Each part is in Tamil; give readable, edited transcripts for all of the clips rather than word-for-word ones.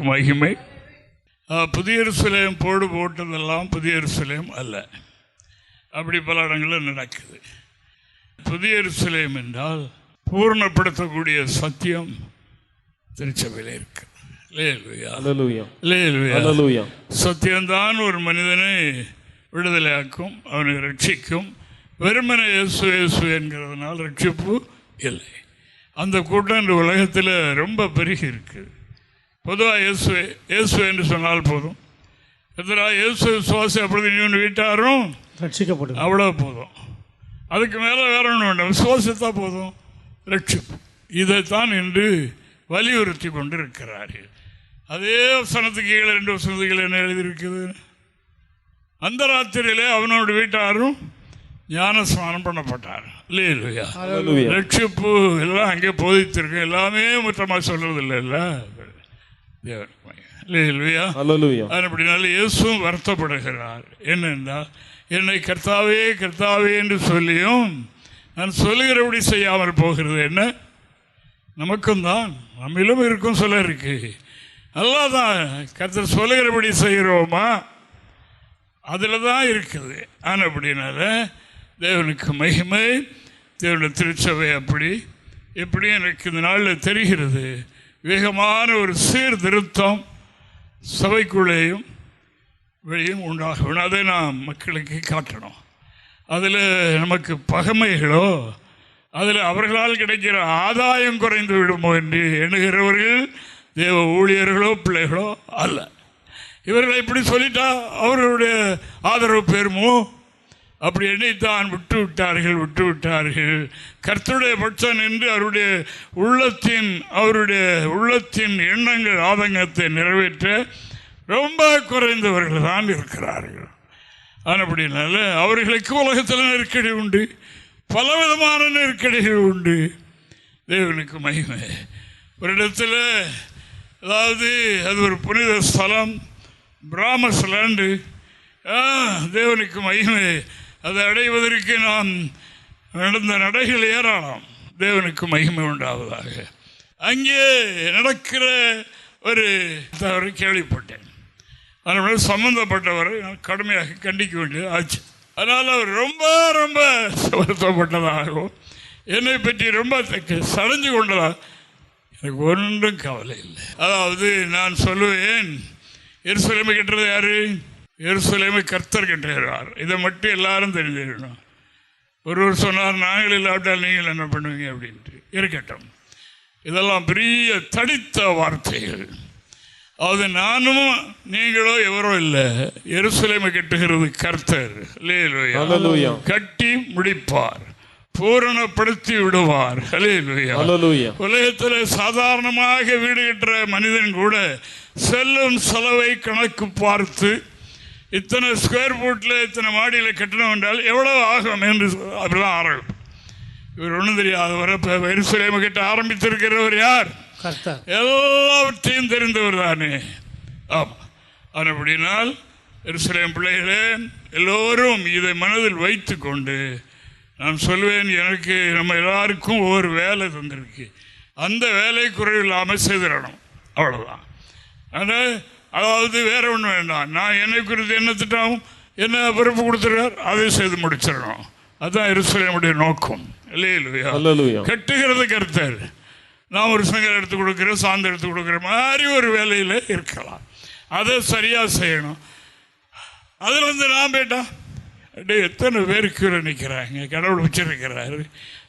தேவனுக்கு மகிமை. புதிய எருசலேம் போட்டதெல்லாம் புதிய எருசலேம் அல்ல. அப்படி பல இடங்களில் நடக்குது. புதிய எருசலேம் என்றால் பூர்ணப்படுத்தக்கூடிய சத்தியம் திருச்சபையில் இருக்கு. சத்தியம்தான் ஒரு மனிதனை விடுதலையாக்கும், அவனை ரட்சிக்கும். வெறுமனை இயேசு இயேசு என்கிறதுனால் ரட்சிப்பு இல்லை. அந்த கூட்டம் இந்த உலகத்தில் ரொம்ப பெருகி இருக்கு. பொதுவாக இயேசு இயேசு என்று சொன்னால் போதும். எதிராக இயேசு விசுவாசி அப்பொழுது இன்னொன்று வீட்டாரும் ரட்சிக்கப்படும், அவ்வளோ போதும். அதுக்கு மேலே வேற ஒன்று வேண்டாம், விசுவாசித்தா போதும், ரட்சிப்பு. இதைத்தான் இன்று வலியுறுத்தி கொண்டு இருக்கிறார்கள். அதே வசனத்துக்கு கீழே 2 வசனத்துக்கு என்ன எழுதியிருக்குது? அந்த ராத்திரியிலே அவனோட வீட்டாரும் ஞானஸ்நானம் பண்ணப்பட்டார். இல்லையா? ரட்சிப்பு எல்லாம் அங்கே போதித்திருக்கு. எல்லாமே மொத்தமாக சொல்றது இல்லைல்ல. அப்படினால இயேசுவும் வருத்தப்படுகிறார். என்னென்றால், என்னை கர்த்தாவே கர்த்தாவே என்று சொல்லியும் நான் சொல்லுகிறபடி செய்யாமல் போகிறது என்ன? நமக்கும் தான், நம்மிலும் இருக்கும் சொல்ல இருக்கு. நல்லாதான் கர்த்தர் சொல்லுகிறபடி செய்கிறோமா? அதில் தான் இருக்குது. ஆனால் அப்படின்னால தேவனுக்கு மகிமை. தேவனுடைய திருச்சபை எப்படி எனக்கு இந்த நாளில் தெரிகிறது. வேகமான ஒரு சீர்திருத்தம் சபைக்குள்ளேயும் வெளியும் உண்டாகணும். அதை நாம் மக்களுக்கு காட்டணும். அதில் நமக்கு பகைமைகளோ, அதில் அவர்களால் கிடைக்கிற ஆதாயம் குறைந்து விடுமோ என்று எண்ணுகிறவர்கள் தேவ ஊழியர்களோ பிள்ளைகளோ அல்ல. இவர்களை இப்படி சொல்லிட்டா அவர்களுடைய ஆதரவு பெறுமோ? அப்படி எண்ணித்தான் விட்டு விட்டார்கள். கர்த்தருடைய பட்சம் என்று அவருடைய உள்ளத்தின் எண்ணங்கள் ஆதங்கத்தை நிறைவேற்ற ரொம்ப குறைந்தவர்கள் தான் இருக்கிறார்கள். அப்படினால அவர்களுக்கு உலகத்தில் நெருக்கடி உண்டு, பலவிதமான நெருக்கடிகள் உண்டு. தேவனுக்கு மகிமை. ஒரு இடத்துல, அதாவது அது ஒரு புனித ஸ்தலம், பிராமஸ் லேண்டு. தேவனுக்கு மகிமை. அதை அடைவதற்கு நாம் நடந்த நடைகள் ஏராளம். தேவனுக்கு மகிமை உண்டாவதாக. அங்கே நடக்கிற ஒரு தவறு கேள்விப்பட்டேன். அதனால் சம்பந்தப்பட்டவரை நான் கடுமையாக கண்டிக்க வேண்டியது ஆச்சு. அதனால் அவர் ரொம்ப ரொம்ப வருத்தப்பட்டதாகவும் என்னை பற்றி ரொம்ப சடைஞ்சு கொண்டதாக எனக்கு ஒன்றும் கவலை இல்லை. அதாவது நான் சொல்லுவேன், எருசலேமை கட்டுறது யாரு? எருசலேமை கர்த்தர் கட்டுகிறார். இதை மட்டும் எல்லாரும் தெரிஞ்சுக்கணும். ஒருவர் சொன்னார், நாங்கள் இல்லாவிட்டால் நீங்கள் என்ன பண்ணுவீங்க அப்படின்ட்டு. இருக்கட்டும், இதெல்லாம் பெரிய தடித்த வார்த்தைகள். அது நானும் நீங்களோ எவரோ இல்லை. எருசலேமை கட்டுகிறது கர்த்தர். கட்டி முடிப்பார், பூரணப்படுத்தி விடுவார். உலகத்தில் சாதாரணமாக வீடு கட்டுற மனிதன் கூட செல்லும் செலவை கணக்கு பார்த்து இத்தனை ஸ்கொயர் ஃபீட்டில் இத்தனை மாடியில் கட்டணும் என்றால் எவ்வளவு ஆகும் என்று அப்படிலாம் ஆரம்பிக்கும். இவர் ஒன்றும் தெரியாதவரை எருசலேமை கட்ட ஆரம்பித்திருக்கிறவர் யார்? எல்லாவற்றையும் தெரிந்தவர் தானே. ஆமாம். அப்படினால் எருசலேம் பிள்ளைகளே, எல்லோரும் இதை மனதில் வைத்து கொண்டு நான் சொல்வேன், எனக்கு நம்ம எல்லாருக்கும் ஒவ்வொரு வேலை தந்திருக்கு. அந்த வேலை குறைவில்லாமல் செய்திடணும், அவ்வளோதான். ஆனால் அதாவது வேற ஒன்றும் வேண்டாம். நான் என்னை குறித்து என்ன திட்டம், என்ன பொறுப்பு கொடுத்துருக்கார், அதை செய்து முடிச்சிடணும். அதுதான் எருசலேமுடைய நோக்கம். இல்லையா? கட்டுகிறது கர்த்தர். நான் ஒரு சங்கர் எடுத்து கொடுக்குறேன், சாந்து எடுத்து கொடுக்குற மாதிரி ஒரு வேலையில் இருக்கலாம். அதை சரியாக செய்யணும். அதில் நான் பேட்டா எத்தனை பேருக்கு நிற்கிறாங்க, கடவுள் வச்சிருக்கிறாரு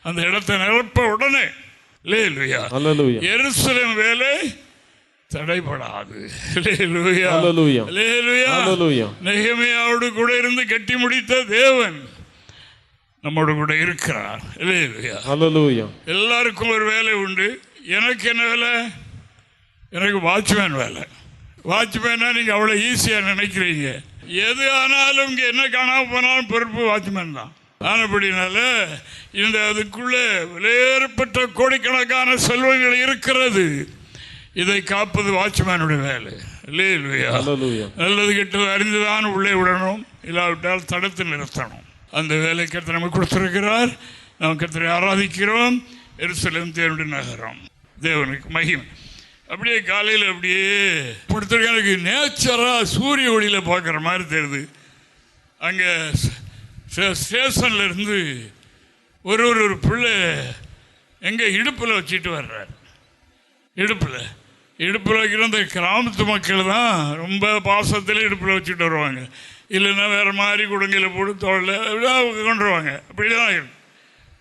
அந்த இடத்தை நிரப்ப உடனே. இல்லையா? எருசலேம் வேலை தடைபடாது. நெகேமியாவோடு கூட இருந்து கட்டி முடித்த தேவன் நம்மோடு கூட இருக்கிறார். எல்லாருக்கும் ஒரு வேலை உண்டு. எனக்கு என்ன வேலை? எனக்கு வாட்ச்மேன் வேலை. வாட்ச்மேனா நீங்க அவ்வளவு ஈஸியா நினைக்கிறீங்க. எது ஆனாலும் இங்க என்ன காணாம போனாலும் பொறுப்பு வாட்ச்மேன் தான். ஆனபடினால இந்த அதுக்குள்ளே விலையேறப்பட்ட கோடிக்கணக்கான செல்வங்கள் இருக்கிறது. இதை காப்பது வாட்ச்மேனுடைய வேலை. நல்லது கெட்டது அறிந்துதான் உள்ளே விடணும், இல்லாவிட்டால் தடுத்து நிறுத்தணும். அந்த வேலை கர்த்தர் நமக்கு கொடுத்திருக்கிறார். நாம் கர்த்தரை ஆராதிக்கிறோம். எருசலேம் தேவனுடைய நகரம். தேவனுக்கு மகிமை. அப்படியே காலையில் அப்படியே படுத்துருக்க. எனக்கு நேச்சராக சூரிய ஒளியில் பார்க்குற மாதிரி தெரியுது. அங்கே ஸ்டேஷனில் இருந்து ஒரு பிள்ளை எங்கள் இடுப்பில் வச்சுட்டு வர்றார். இடுப்பில் வைக்கிற அந்த கிராமத்து மக்கள் தான் ரொம்ப பாசத்தில் இடுப்பில் வச்சுட்டு வருவாங்க. இல்லைன்னா வேறு மாதிரி குடுங்கையில் போட்டு தோளில் கொண்டு வருவாங்க. அப்படி தான் இருக்கும்.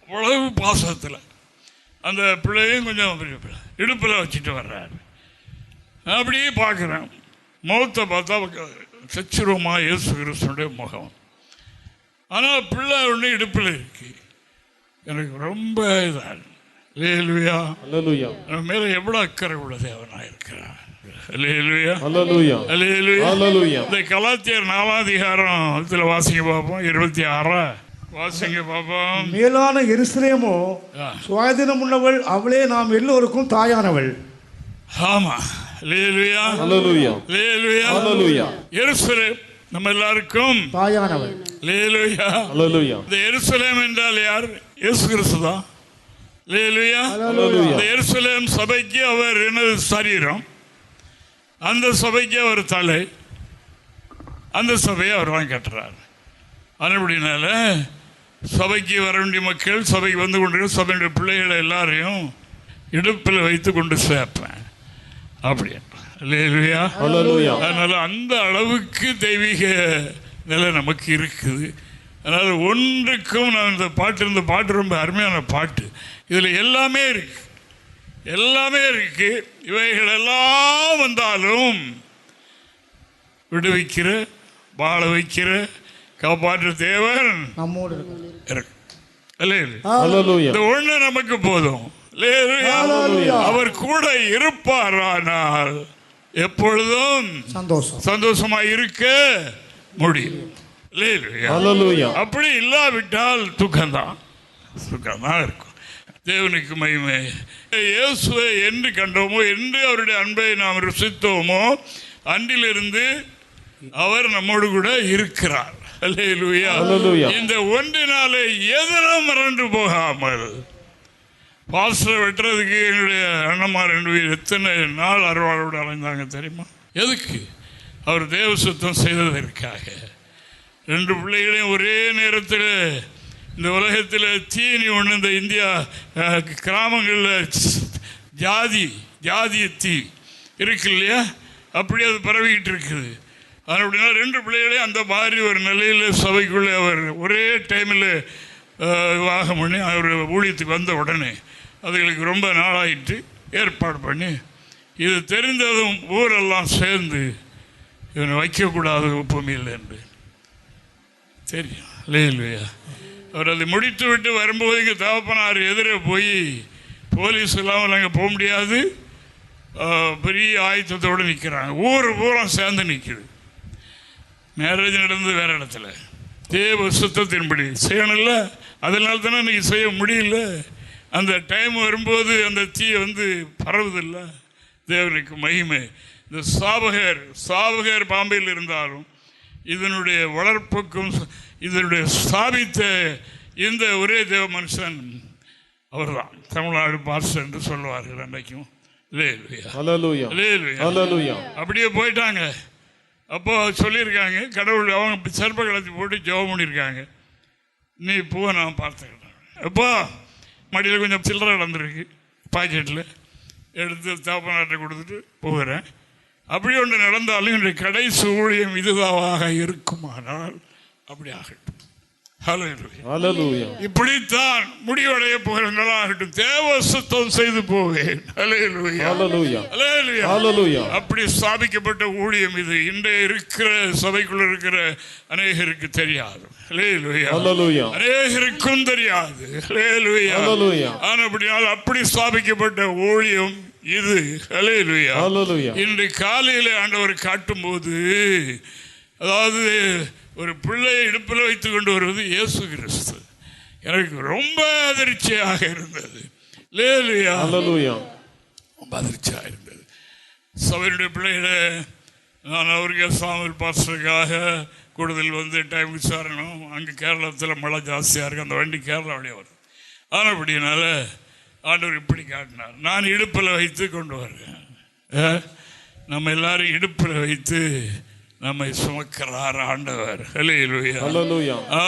அவ்வளவு பாசத்தில் அந்த பிள்ளையும் கொஞ்சம் இடுப்பில் வச்சுட்டு வர்றாரு. அப்படியே பார்க்குறேன். முகத்தை பார்த்தா சச்சுரமாக இயேசு கிறிஸ்துடைய முகம். ஆனால் பிள்ளை ஒன்று இடுப்பில் இருக்கு. எனக்கு ரொம்ப இதாக அல்லேலூயா. மேலே எவ்வளோ அக்கறை உள்ள தேவனாக இருக்கிறார். அல்லேலூயா. அல்லேலூயா. இந்த கலாத்தியர் 4ஆம் அதிகாரத்தில் வாசிங்க பார்ப்போம். 26 வாசிங்க பார்ப்போம். மேலான எருசலேமோ சுயாதீனம் உள்ளவள், அவளே நாம் எல்லோருக்கும் தாயானவள். ஆமா. அல்லேலூயா. அல்லேலூயா. அல்லேலூயா. எருசலேம் நம்ம எல்லாருக்கும் தாயானவள். அல்லேலூயா. அல்லேலூயா. இந்த எருசலேம் என்றால் யார்? இயேசு கிறிஸ்து தான். அல்லேலூயா. இந்த எருசலேம் சபைக்கு அவர் எனது சரீரம், அந்த சபைக்கு அவர் தலை, அந்த சபையை அவர் வாங்கி கட்டுறார். அப்படினால சபைக்கு வர வேண்டிய மக்கள், சபைக்கு வந்து கொண்டிருக்க சபையுடைய பிள்ளைகளை எல்லாரையும் இடுப்பில் வைத்து கொண்டு சேர்ப்பேன். அப்படி அல்லேலூயா. அதனால அந்த அளவுக்கு தெய்வீக நிலை நமக்கு இருக்குது. அதனால் ஒன்றுக்கும் நான் இந்த பாட்டு ரொம்ப அருமையான பாட்டு. இதில் எல்லாமே இருக்கு. இவைகள் எல்லாம் வந்தாலும் விடுவிக்கிற, வாழ வைக்கிற, காப்பாற்ற தேவன் நம்மோடு இருக்கு. இந்த ஒண்ணு நமக்கு போதும். அவர் கூட இருப்பாரானால் எப்பொழுதும் சந்தோஷமாக இருக்க முடியும். அப்படி இல்லாவிட்டால் துக்கம்தான் இருக்கும். தேவனுக்கு மகிமை. இயேசுவை என்று கண்டோமோ, என்று அவருடைய அன்பை நாம் ருசித்தோமோ, அன்றிலிருந்து அவர் நம்மோடு கூட இருக்கிறார். அல்லேலூயா. இந்த ஒன்றினாலே எதிரும் மறந்து போகாமல், பாஸ்டர் வெட்டுறதுக்கு என்னுடைய அண்ணம்மா 2 பேர் எத்தனை நாள் அறுவாளோடு அலைந்தாங்க தெரியுமா? எதுக்கு? அவர் தேவ சுத்தம் செய்ததற்காக. 2 பிள்ளைகளையும் ஒரே நேரத்தில் இந்த உலகத்தில் தீனி ஒன்று, இந்த இந்தியா கிராமங்களில் ஜாதிய தீ இருக்கு இல்லையா, அப்படி அது பரவிக்கிட்டு இருக்குது. அப்படின்னா 2 பிள்ளைகளையும் அந்த மாதிரி ஒரு நிலையில் சபைக்குள்ளே அவர் ஒரே டைமில் விவாகம் பண்ணி அவர் ஊழியத்துக்கு வந்த உடனே அதுகளுக்கு ரொம்ப நாளாயிட்டு ஏற்பாடு பண்ணி, இது தெரிந்ததும் ஊரெல்லாம் சேர்ந்து இவனை வைக்கக்கூடாது பூமியில் என்று தெரியும். இல்லையா? அவர் அதை முடித்து விட்டு வரும்போது இங்கே தகப்பனார் எதிரே போய், போலீஸ் இல்லாமல் அங்கே போக முடியாது, பெரிய ஆயுதத்தோடு நிற்கிறாங்க. ஊர் பூரா சேர்ந்து நிற்குது. மேரேஜ் நடந்தது வேறு இடத்துல. தேவ சுத்தத்தின்படி செய்யணும்ல, அதனால தானே இன்றைக்கி செய்ய முடியல. அந்த டைம் வரும்போது அந்த தீயை பரவுதில்லை. தேவனுக்கு மகிமை. இந்த சாவகர் பாம்பையில் இருந்தாலும் இதனுடைய வளர்ப்புக்கும் இதனுடைய ஸ்தாபித்த இந்த ஒரே தேவ மனுஷன் அவர் தான். தமிழ்நாடு பாஸ்டர் என்று சொல்லுவார்கள் அன்றைக்கும். அப்படியே போயிட்டாங்க. அப்போ சொல்லியிருக்காங்க, கடவுள் அவங்க செருப்பை கலத்தி போட்டு ஜெபம் பண்ணியிருக்காங்க, நீ பூவை நான் பார்த்துக்கிட்டேன். அப்போ மடியில் கொஞ்சம் சில்லறை நடந்துருக்கு, பாக்கெட்டில் எடுத்து தாப்பநாட்டை கொடுத்துட்டு போகிறேன். அப்படி ஒன்று நடந்தாலும் என்னுடைய கடைசி ஊழியம் இதுதாவாக இருக்குமானால் அப்படி ஆகட்டும். இப்படித்தான் முடிவடைய போகிறவர்களாகட்டும். தேவ சுத்தம் செய்து போவேன். அப்படி ஸ்தாபிக்கப்பட்ட ஊழியம் இது. இன்றைய இருக்கிற சபைக்குள்ள இருக்கிற அநேகருக்கு தெரியாது, அநேகருக்கும் தெரியாது. ஆனபடியால் அப்படி ஸ்தாபிக்கப்பட்ட ஊழியம் இது. இன்று காலையில் ஆண்டவர் காட்டும் போது, அதாவது ஒரு பிள்ளையை இடுப்பில் வைத்துக் கொண்டு வருவது இயேசு கிறிஸ்து. எனக்கு ரொம்ப அதிர்ச்சியாக இருந்தது. ரொம்ப அதிர்ச்சியாக இருந்தது. சபையுடைய பிள்ளைகளை நான் அவருக்கு சாமியல் பாஸ்டருக்காக கூடுதல் டைம் விசாரணம். அங்கே கேரளத்தில் மழை ஜாஸ்தியாக இருக்குது, அந்த வண்டி கேரளாவிலே வருது. ஆனப்படினால ஆண்டவர் இப்படி காட்டினார், நான் இடுப்பில் வைத்து கொண்டு வருவேன். நம்ம எல்லாரும் இடுப்பில் வைத்து நம்மை சுமக்கிறார் ஆண்டவர். ஹல்லேலூயா.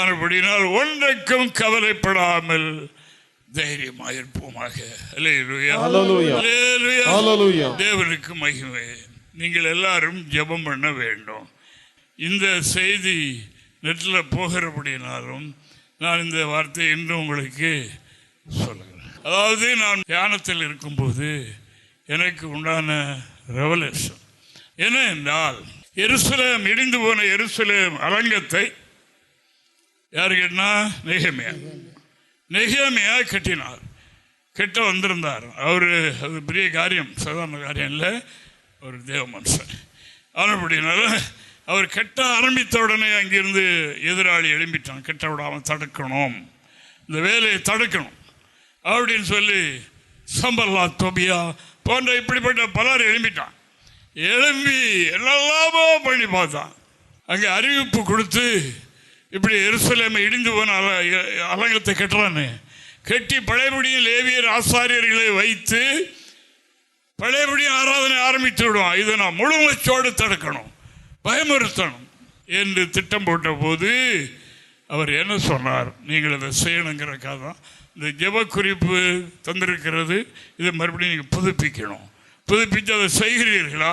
அப்படினால் ஒன்றைக்கும் கவலைப்படாமல் தைரியமாயிருப்போமாக. ஹல்லேலூயா. தேவனுக்கு மகிமை. நீங்கள் எல்லாரும் ஜெபம் பண்ண வேண்டும். இந்த செய்தி நெட்டில் போகிறபடினாலும் நான் இந்த வார்த்தையை இன்று உங்களுக்கு சொல்லுகிறேன். அதாவது நான் தியானத்தில் இருக்கும்போது எனக்கு உண்டான ரெவலேஷன் என்ன என்றால், எருசலேம் இடிந்து போன எருசலேம் அலங்கத்தை யார் கேட்டா? நெகேமியா கட்டினார். கெட்ட வந்திருந்தார் அவர். அது பெரிய காரியம், சாதாரண காரியம் இல்லை. ஒரு தேவ மனுஷன். அப்படினால அவர் கெட்ட ஆரம்பித்த உடனே அங்கிருந்து எதிராளி எழும்பிட்டான். கெட்ட விடாமல் தடுக்கணும், இந்த வேலையை தடுக்கணும் அப்படின்னு சொல்லி சம்பல்லா தொபியா போன்ற இப்படிப்பட்ட பலர் எழும்பிட்டான். எழும்பி எல்லாமோ பண்ணி பார்த்தான். அங்கே அறிவிப்பு கொடுத்து இப்படி எருசலேமை இடிந்து போன அலங்கத்தை கட்டுறான்னு கட்டி பழையபடியும் லேவியர் ஆசாரியர்களை வைத்து பழையபடியும் ஆராதனை ஆரம்பித்து விடுவான். இதை நான் முழுமச்சோடு தடுக்கணும், பயமுறுத்தணும் என்று திட்டம் போட்ட போது அவர் என்ன சொன்னார்? நீங்கள் அதை செய்யணுங்கிறக்காக தான் இந்த ஜெப குறிப்பு தந்திருக்கிறது. இதை மறுபடியும் நீங்கள் புதுப்பிக்கணும். புதுப்பித்து அதை செய்கிறீர்களா?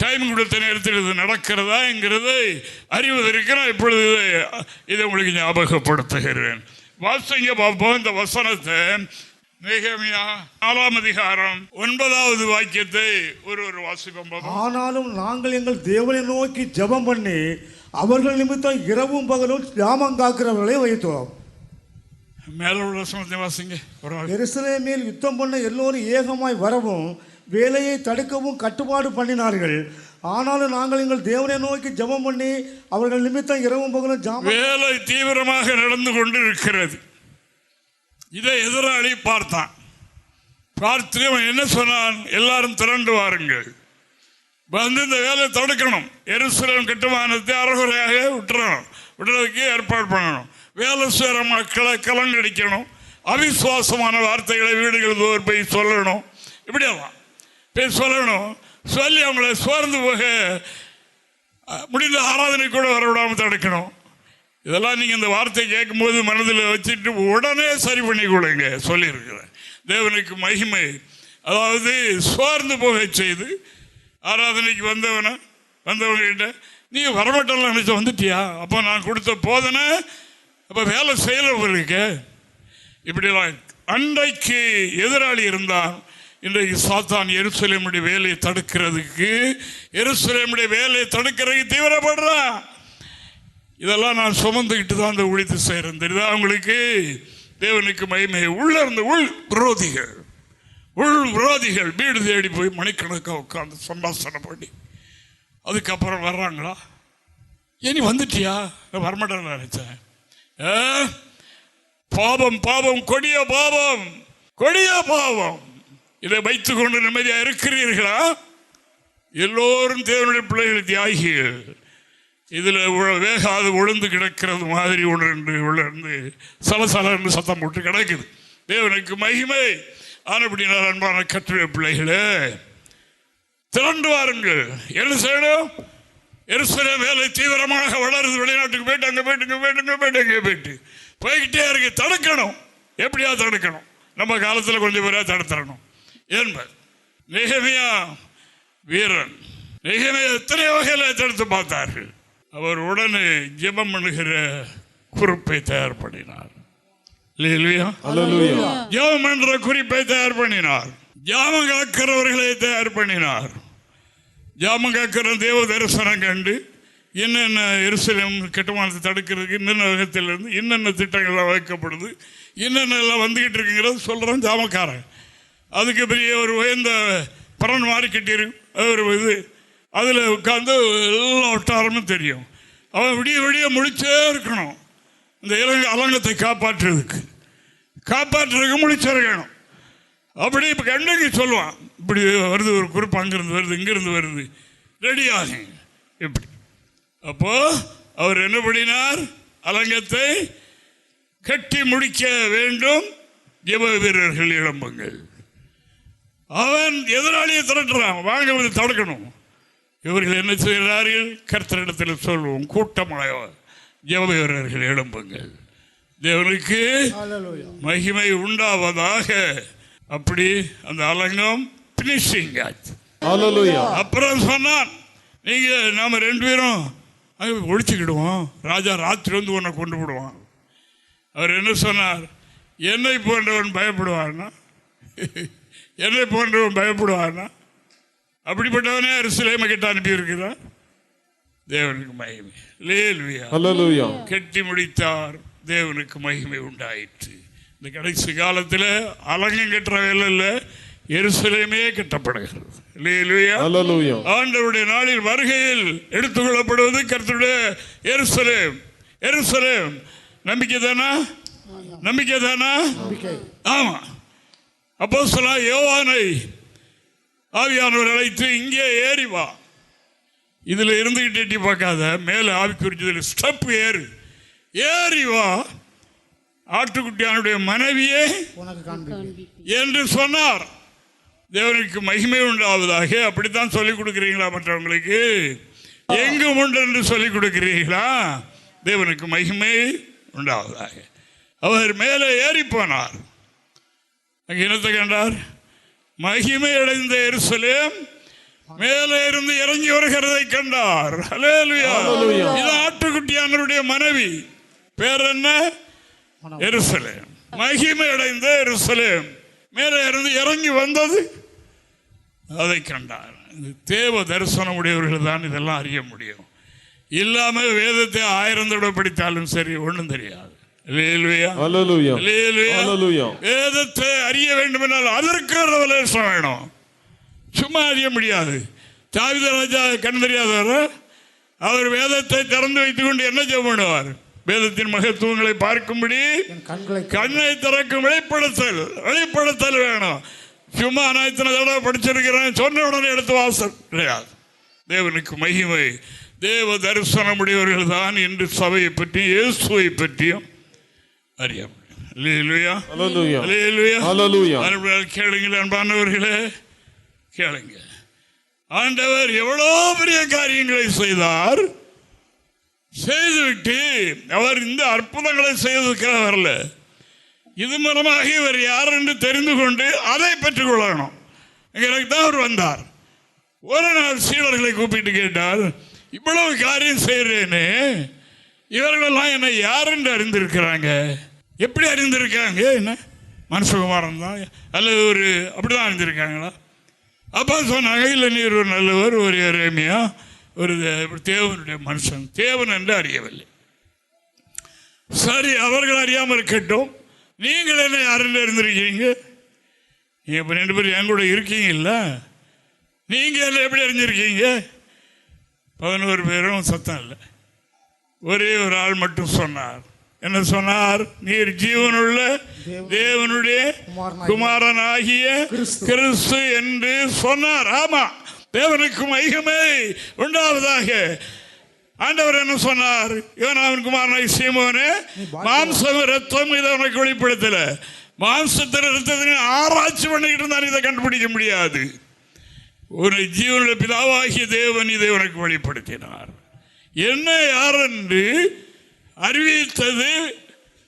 டைம் கொடுத்த நேரத்தில் இது நடக்கிறதா என்கிறதை அறிவதற்கு நான் இப்பொழுது இதை உங்களுக்கு ஞாபகப்படுத்துகிறேன். வாசிங்க பார்ப்போம் இந்த வசனத்தை. நெகேமியா 4ஆம் அதிகாரம் 9வது வாக்கியத்தை ஒரு வாசிப்போம். ஆனாலும் நாங்கள் எங்கள் தேவனை நோக்கி ஜெபம் பண்ணி அவர்கள் நிமித்தம் இரவும் பகலும் ஜாமம் காக்கிறவர்களை வைத்தோம். மேல உள்ள வசனத்தை வாசிங்க. எருசலேமில் யுத்தம் பண்ண எல்லோரும் ஏகமாய் வரவும் வேலையை தடுக்கவும் கட்டுப்பாடு பண்ணினார்கள். ஆனாலும் நாங்கள் எங்கள் தேவனை நோக்கி ஜெபம் பண்ணி அவர்கள் நிமித்தம் இரவும் பகலும் ஜாமம். வேலை தீவிரமாக நடந்து கொண்டு இருக்கிறது. இதை எதிராளி பார்த்தான். பார்த்து அவன் என்ன சொன்னான்? எல்லாரும் திரண்டு வாருங்கள், வந்து இந்த வேலையை தடுக்கணும். எருசலேம் கட்டுமானத்தை அறகுறையாக விட்டுறதுக்கு ஏற்பாடு பண்ணணும். வேலை செய்கிற மக்களை கலங்கடிக்கணும். அவிசுவாசமான வார்த்தைகளை வீடுகள் தோர் போய் சொல்லணும். இப்படியெல்லாம் போய் சொல்லணும். சொல்லி அவங்கள சோர்ந்து போக முடிந்த ஆராதனை கூட வரவிடாமல் தடுக்கணும். இதெல்லாம் நீங்கள் இந்த வார்த்தை கேட்கும்போது மனதில் வச்சுட்டு உடனே சரி பண்ணி கொடுங்க சொல்லியிருக்கிறேன். தேவனுக்கு மகிமை. அதாவது சோர்ந்து போக செய்து ஆராதனைக்கு வந்தவங்ககிட்ட நீ வரமாட்டேன்னு நினைச்ச வந்துட்டியா? அப்போ நான் கொடுத்த போதனை அப்போ வேலை செய்யறவர்களுக்கு இப்படிலாம் அன்றைக்கு எதிராளி இருந்தான். இன்றைக்கு சாத்தான் எருசலேமுடைய வேலையை தடுக்கிறதுக்கு தீவிரப்படுறான். இதெல்லாம் நான் சுமந்துக்கிட்டு தான் அந்த ஊழியத்தை செய்கிறேன். தெரியுதா அவங்களுக்கு? தேவனுக்கு மகிமை. உள்ள இருந்து உள் விரோதிகள் வீடு தேடி போய் மணிக்கணக்காக உட்காந்து சம்பாஷணை பண்ணி அதுக்கப்புறம் வர்றாங்களா? ஏன் நீ வந்துட்டியா? வரமாட்டேன்னு நினைச்சேன். பாவம் கொடிய பாவம் இதை வைத்துக் கொண்டு நிம்மதியா இருக்கிறீர்களா? எல்லோரும் தேவனுடைய பிள்ளைகள், தியாகிகள். இதுல வேகாது ஒழுந்து கிடக்கிறது மாதிரி உணர்ந்து சலசலன்னு சத்தம் போட்டு கிடக்குது. தேவனுக்கு மகிமை. ஆனப்படினால் அன்பான கர்த்தருடைய பிள்ளைகளே, திரண்டு வாருங்கள். என்ன செய்யணும்? எருசலேம் வேலை தீவிரமாக வளருது. வெளிநாட்டுக்கு போயிட்டு அங்கே போயிட்டு போய்கிட்டே இருக்கு. தடுக்கணும். எப்படியா தடுக்கணும்? நம்ம காலத்தில் கொஞ்சம் பேராக தடுத்துடணும் என்பது. நெகேமியா வீரன். நெகேமியா எத்தனை வகையில் தடுத்து பார்த்தார்கள். அவர் உடனே ஜெபம் பண்ணுகிற குறிப்பை தயார் பண்ணினார். ஜெபம் என்ற குறிப்பை தயார் பண்ணினார். ஜாமம் காக்கிறவர்களை தயார் பண்ணினார். ஜாமம் காக்கிற தேவ தரிசனம் கண்டு என்னென்ன எருசலேம் கட்டுமானத்தை தடுக்கிறதுக்கு என்னென்ன விதத்திலிருந்து என்னென்ன திட்டங்கள்லாம் வைக்கப்படுது, என்னென்னலாம் வந்துக்கிட்டு இருக்குங்கிறது சொல்கிறான் ஜாமக்காரன். அதுக்கு பெரிய ஒரு உயர்ந்த பரன் மாறி கட்டிரு ஒரு இது அதில் உட்காந்து எல்லா வட்டாரமும் தெரியும். அவன் விடிய முழிச்சே இருக்கணும். இந்த அலங்கத்தை காப்பாற்றுறதுக்கு முழிச்சிருக்கணும். அப்படி இப்போ கண்ணுக்கு சொல்லுவான், இப்படி வருது ஒரு குறிப்பு, அங்கிருந்து வருது, இங்கிருந்து வருது, ரெடி ஆகும் இப்படி. அப்போ அவர் என்ன பண்ணினார்? அலங்கத்தை கட்டி முடிக்க வேண்டும். ஜெப வீரர்கள் எழும்புங்கள். அவன் எதிராளியை திரட்டுறான், வாங்க வந்து தடுக்கணும். இவர்கள் என்ன செய்கிறார்கள்? கர்த்தரிடத்தில் சொல்வோம், கூட்டமாக ஜெப வீரர்கள் எழும்புங்கள், தேவனுக்கு மகிமை உண்டாவதாக. அப்படி அந்த அலங்கம் பினிஷிங் ஆச்சு. அப்புறம் சொன்னான், நீங்க நாம 2 பேரும் அங்கே ஒழிச்சுக்கிடுவோம், ராஜா ராத்திரி வந்து உன்னை கொண்டு விடுவான். அவர் என்ன சொன்னார்? என்னை போன்றவன் பயப்படுவான்னா, என்னை போன்றவன் பயப்படுவான்னா, அப்படிப்பட்டவனே எருசலேமை கிட்ட அனுப்பி இருக்கிறார். தேவனுக்கு மகிமை. அல்லேலூயா. கட்டி முடித்தார், தேவனுக்கு மகிமை உண்டாயிற்று. இந்த கடைசி காலத்தில் அலங்கம் கட்டுற வேலை இல்லை, எருசலேமே கட்டப்படுகிறது. அல்லேலூயா. ஆண்டவருடைய நாளில் வருகையில் எடுத்துக்கொள்ளப்படுவது கர்த்தருடைய எருசலேம். எருசலேம் நம்பிக்கை தானா? நம்பிக்கை தானா? ஆமா. அப்போஸ்தலனாகிய யோவானை ஆவியானவர் அழைத்து, இங்கே ஏறி வா, இதுல இருந்துகிட்டு எட்டி பார்க்காத, மேல ஆவிக்குறிச்சதில் ஸ்டெப் ஏறி வா, ஆட்டுக்குட்டியானுடைய மனைவியே என்று சொன்னார். தேவனுக்கு மகிமை உண்டாவதாக. அப்படித்தான் சொல்லிக் கொடுக்கிறீங்களா மற்றவங்களுக்கு? எங்கும் உண்டு என்று சொல்லிக் கொடுக்கிறீர்களா? தேவனுக்கு மகிமை உண்டாவதாக. அவர் மேலே ஏறி போனார். அங்கே என்னத்தை கண்டார்? மகிமை அடைந்த எருசலேம் மேலே இருந்து இறங்கி வருகிறதை கண்டார். அல்லேலூயா. இது ஆட்டுக்குட்டியானவருடைய மனைவி, பேர் என்ன? எருசலேம். மகிமை அடைந்த எருசலேம் மேலே இருந்து இறங்கி வந்தது, அதை கண்டார். தேவ தரிசனம் உடையவர்கள் தான் இதெல்லாம் அறிய முடியும். இல்லாம வேதத்தை 1000 தடவை படித்தாலும் சரி, ஒன்றும் தெரியாது. வேதத்தை அறிய வேண்டும் என்றால் அதற்கு ரெவலேஷன் வேணும், சும்மா அறிய முடியாது. தாவீது ராஜா கண் தெரியாதவர், அவர் வேதத்தை திறந்து வைத்துக் கொண்டு என்ன செய்ய பண்ணுவார்? வேதத்தின் மகத்துவங்களை பார்க்கும்படி கண்ணை திறக்கும் வெளிப்படுத்தல் வேணும். சும்மா நான் இத்தனை தடவை படிச்சிருக்கிறேன் சொன்ன உடனே எடுத்து வாசல் கிடையாது. தேவனுக்கு மகிமை. தேவ தரிசனம் உடையவர்கள் தான் இன்று சபையை பற்றி, இயேசுவை பற்றியும் அறிய முடியும். கேளுங்கள் அன்பானவர்களே, கேளுங்க. ஆண்டவர் எவ்வளோ பெரிய காரியங்களை செய்தார். செய்துவிட்டு அவர் இந்த அற்புதங்களை செய்திருக்கிறார் வரல, இது மூலமாக இவர் யார் என்று தெரிந்து கொண்டு அதை பெற்றுக் கொள்ளணும். எனக்கு தான் அவர் வந்தார். ஒரு நாள் சீடர்களை கூப்பிட்டு கேட்டார், இவ்வளவு காரியம் செய்கிறேன்னு இவர்களெல்லாம் என்னை யார் என்று அறிந்திருக்கிறாங்க? எப்படி அறிந்திருக்காங்க? என்ன மனுஷகுமாரன் தான் அல்லது ஒரு அப்படிதான் அறிந்திருக்காங்களா? அப்போ சொன்னாங்க, இல்லை நீர் ஒரு நல்லவர், ஒரு எரேமியா, ஒரு தேவனுடைய மனுஷன், தேவன் என்று அறியவில்லை. சரி, அவர்கள் அறியாமல் இருக்கட்டும், நீங்கள் என்ன யாருன்னு அறிந்திருக்கீங்க? இப்போ 2 பேர் என் கூட இருக்கீங்கல்ல, நீங்கள் என்ன எப்படி அறிஞ்சிருக்கீங்க? 11 பேரும் சத்தம் இல்லை. ஒரே ஒரு ஆள் மட்டும் சொன்னார். என்ன சொன்னார்? நீர் ஜீவனுள்ள தேவனுடைய குமாரனாகிய கிறிஸ்து என்று சொன்னார். ஆமா, தேவனுக்கு மகிமை உண்டாவதாக. ஆண்டவர் என்ன சொன்னார்? யோனாவின் குமாரனாகிய சீமோனே, மாம்சம் ரத்தம் இதை உனக்கு வெளிப்படுத்தல, மாம்சத்தில் ரத்தத்தின் ஆராய்ச்சி பண்ணிக்கிட்டு இருந்தால் இதை கண்டுபிடிக்க முடியாது. ஒரு ஜீவனுடைய பிதாவாகிய தேவன் இதை உனக்கு வெளிப்படுத்தினார். என்ன யார் என்று அறிவித்தது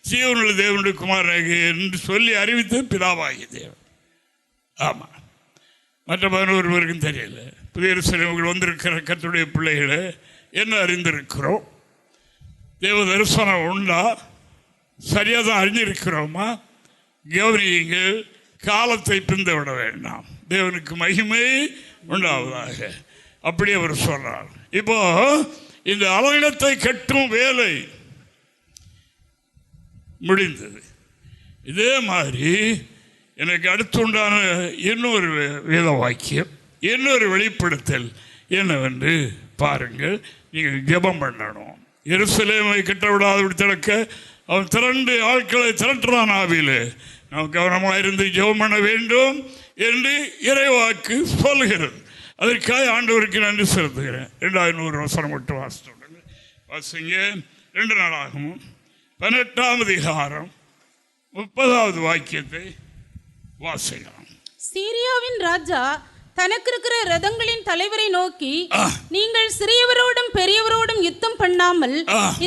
ஜீவனுள்ள தேவனுடைய குமாரனாகிய என்று சொல்லி அறிவித்தது பிதாவாகிய தேவன். ஆமா, மற்ற 11 பேருக்கும் தெரியல. புதிய எருசலேமுக்கு வந்திருக்கிற கர்த்தருடைய பிள்ளைகளை என்ன அறிந்திருக்கிறோம்? தேவ தரிசனம் உண்டா? சரியாக தான் அறிஞ்சிருக்கிறோமா? கவனியுங்கள், காலத்தை பிந்த விட வேண்டாம். தேவனுக்கு மகிமை உண்டாவதாக. அப்படி அவர் சொன்னார். இப்போ இந்த அலங்கத்தை கட்டும் வேலை முடிந்தது. இதே மாதிரி எனக்கு அடுத்து உண்டான இன்னொரு வேத வாக்கியம், இன்னொரு வெளிப்படுத்தல் என்னவென்று பாருங்கள். நீங்கள் ஜெபம் பண்ணணும். எருசலேமை கட்ட விடாது திறக்க அவன் 2 ஆட்களை திரட்டுறான் ஆவியில். நாம் கவனமாக இருந்து ஜெபம் பண்ண வேண்டும் என்று இறைவாக்கு சொல்கிறது. அதற்காக ஆண்டவருக்கு நன்றி செலுத்துகிறேன். 2100 வசனம் மட்டும் வாசித்து வாசிங்க. 2 நாளாகவும் 18ஆம் அதிகாரம் 30வது வாக்கியத்தை வாசிக்கலாம். சீரியாவின் ராஜா தனக்கு இருக்கிற ரதங்களின் தலைவரை நோக்கி, நீங்கள் சிறியவரோடும் பெரியவரோடும் யுத்தம் பண்ணாமல்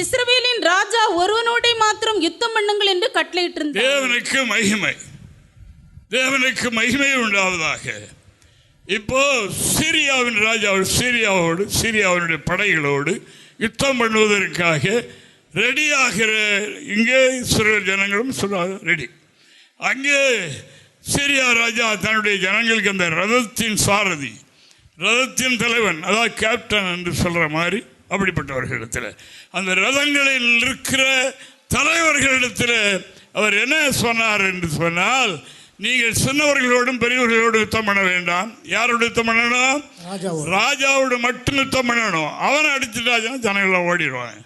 இஸ்ரவேலின் ராஜா ஒருவனோட மாத்திரம் யுத்தம் பண்ணுங்கள் என்று கட்டளையிட்டிருந்தார். தேவனுக்கு மகிமை உண்டாவதாக. இப்போ சீரியாவின் ராஜா சீரியாவினுடைய படைகளோடு யுத்தம் பண்ணுவதற்காக ரெடியாகிற இங்கே இஸ்ரவேல் ஜனங்களும் ரெடி. அங்கே சீரியா ராஜா தன்னுடைய ஜனங்களுக்கு அந்த ரதத்தின் சாரதி, ரதத்தின் தலைவன், அதாவது கேப்டன் என்று சொல்கிற மாதிரி அப்படிப்பட்டவர்களிடத்தில், அந்த ரதங்களில் இருக்கிற தலைவர்களிடத்தில் அவர் என்ன சொன்னார் என்று சொன்னால், நீங்கள் சின்னவர்களோடும் பெரியவர்களோடு யுத்தம் பண்ண வேண்டாம். யாரோட யுத்தம் பண்ணணும்? ராஜாவோடு மட்டும் யுத்தம் பண்ணணும். அவனை அடிச்சுட்டாச்சுன்னா ஜனங்களாம் ஓடிடுவாங்க.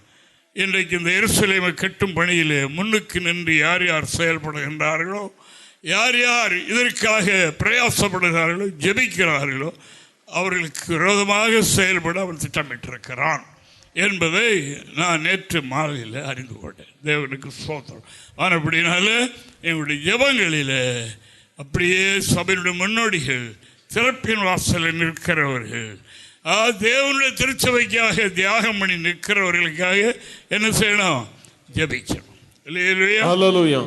இன்றைக்கு இந்த எருசலேமை கட்டும் பணியில் முன்னுக்கு நின்று யார் யார் செயல்படுகின்றார்களோ, யார் யார் இதற்காக பிரயாசப்படுகிறார்களோ, ஜெபிக்கிறார்களோ, அவர்களுக்கு விரோதமாக செயல்பட அவன் திட்டமிட்டிருக்கிறான் என்பதை நான் நேற்று மாலையில் அறிந்து கொண்டேன். தேவனுக்கு ஸ்தோத்திரம். ஆனால் அப்படினால எங்களுடைய ஜெபங்களில் அப்படியே சபையினுடைய முன்னோடிகள், திறப்பின் வாசலில் நிற்கிறவர்கள், தேவனுடைய திருச்சபைக்காக தியாகம் பண்ணி நிற்கிறவர்களுக்காக என்ன செய்யணும்? ஜெபிக்கணும்.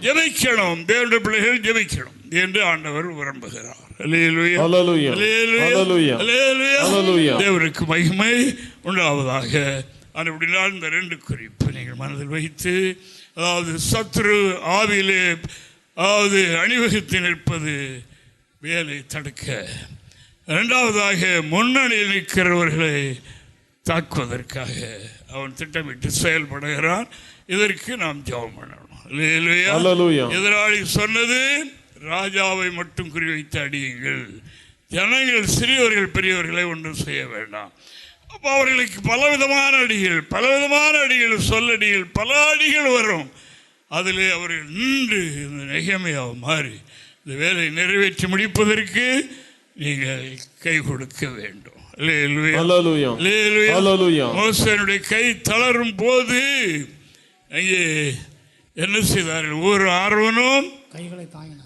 ஜெபிக்கணும். தேவனுடைய பிள்ளைகள் ஜெபிக்கணும் என்று ஆண்டவர் விரும்புகிறார். தேவனுக்கு மகிமை உண்டாவதாக. அப்படின்னா இந்த 2 குறிப்பு நீங்கள் மனதில் வைத்து, அதாவது சத்ரு ஆவியிலே அணிவகுத்து நிற்பது வேலை தடுக்க, இரண்டாவதாக முன்னணியில் நிற்கிறவர்களை தாக்குவதற்காக அவன் திட்டமிட்டு செயல்படுகிறான். இதற்கு நாம் ஜெபம் பண்ணணும். எதிராளி சொன்னது ராஜாவை மட்டும் குறிவைத்து அடியுங்கள், ஜனங்கள் சிறியவர்கள் பெரியவர்களை ஒன்றும் செய்ய வேண்டாம். அப்போ அவர்களுக்கு பலவிதமான அடிகள், சொல்லடிகள், பல அடிகள் வரும். அதில் அவர்கள் நின்று இந்த நெகேமியாவை மாறி இந்த வேலை நிறைவேற்றி முடிப்பதற்கு நீங்கள் கை கொடுக்க வேண்டும். மோசேயுடைய கை தளரும் போது அங்கே என்ன செய்தார்கள்? ஒரு ஆர்வனும்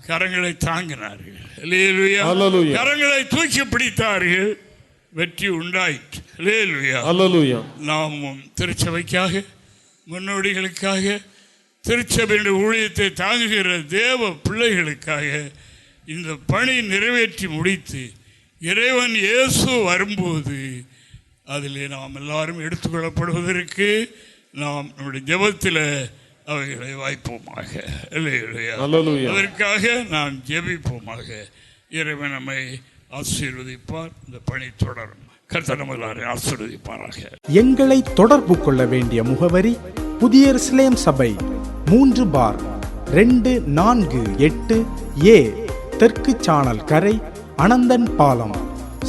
கரங்களை தாங்கினார்கள், கரங்களை தூக்கி பிடித்தார்கள், வெற்றி உண்டாயிற்று. நாமும் திருச்சபைக்காக, முன்னோடிகளுக்காக, திருச்சபையுடைய ஊழியத்தை தாங்குகிற தேவ பிள்ளைகளுக்காக இந்த பணி நிறைவேற்றி முடித்து இறைவன் இயேசு வரும்போது அதிலே நாம் எல்லாரும் எடுத்துக்கொள்ளப்படுவதற்கு நாம் நம்முடைய ஜெபத்தில் அவைகளை வாய்ப்போமாக. அதற்காக நாம் ஜெபிப்போமாக. இறைவன் நம்மை ஆசீர்வதிப்பார். இந்த பணி தொடரும். கர்த்தர் நம்மை எல்லாரையும் ஆசீர்வதிப்பாராக. எங்களை தொடர்பு கொள்ள வேண்டிய முகவரி: புதிய எருசலேம் சபை, 3/248 A, தெற்கு சானல் கரை, அனந்தன் பாலம்,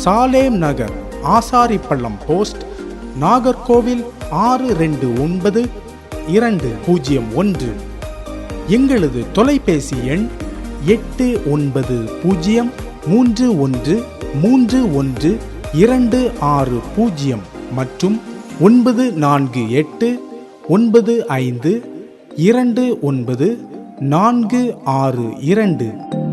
சாலேம் நகர், ஆசாரிப்பள்ளம் போஸ்ட், நாகர்கோவில் 629201. எங்களது தொலைபேசி எண் 89313126 மற்றும் 94895299462.